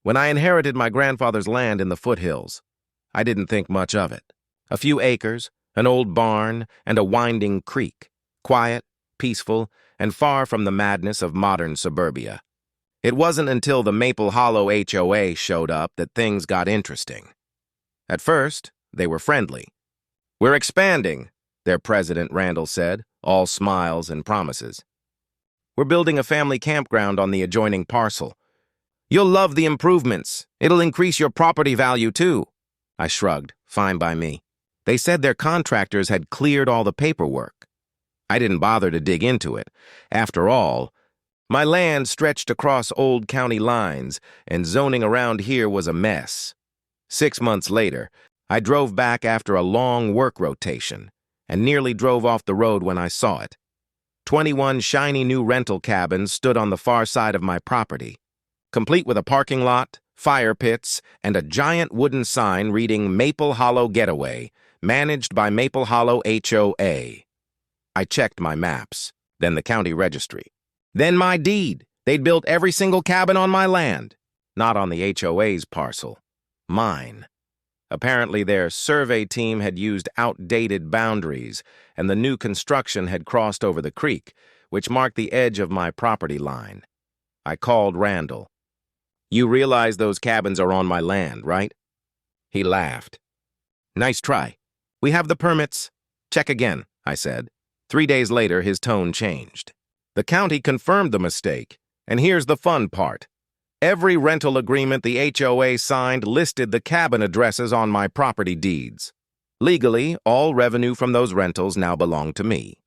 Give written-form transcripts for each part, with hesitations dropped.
When I inherited my grandfather's land in the foothills, I didn't think much of it. A few acres, an old barn, and a winding creek, quiet, peaceful, and far from the madness of modern suburbia. It wasn't until the Maple Hollow HOA showed up that things got interesting. At first, they were friendly. "We're expanding," their president Randall said, all smiles and promises. "We're building a family campground on the adjoining parcel. You'll love the improvements. It'll increase your property value, too." I shrugged, fine by me. They said their contractors had cleared all the paperwork. I didn't bother to dig into it. After all, my land stretched across old county lines, and zoning around here was a mess. 6 months later, I drove back after a long work rotation and nearly drove off the road when I saw it. 21 shiny new rental cabins stood on the far side of my property, complete with a parking lot, fire pits, and a giant wooden sign reading Maple Hollow Getaway, managed by Maple Hollow HOA. I checked my maps, then the county registry. Then my deed. They'd built every single cabin on my land. Not on the HOA's parcel. Mine. Apparently their survey team had used outdated boundaries, and the new construction had crossed over the creek, which marked the edge of my property line. I called Randall. "You realize those cabins are on my land, right?" He laughed. "Nice try. We have the permits. Check again," I said. 3 days later, his tone changed. The county confirmed the mistake, and here's the fun part. Every rental agreement the HOA signed listed the cabin addresses on my property deeds. Legally, all revenue from those rentals now belonged to me.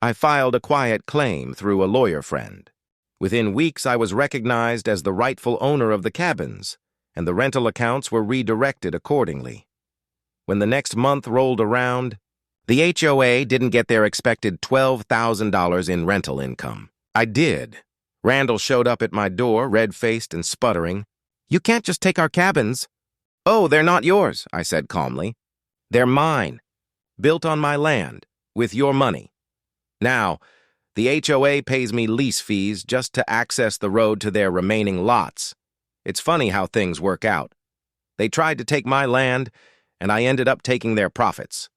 I filed a quiet claim through a lawyer friend. Within weeks, I was recognized as the rightful owner of the cabins, and the rental accounts were redirected accordingly. When the next month rolled around, the HOA didn't get their expected $12,000 in rental income. I did. Randall showed up at my door, red-faced and sputtering. "You can't just take our cabins." "Oh, they're not yours," I said calmly. "They're mine, built on my land, with your money. Now, the HOA pays me lease fees just to access the road to their remaining lots. It's funny how things work out. They tried to take my land, and I ended up taking their profits."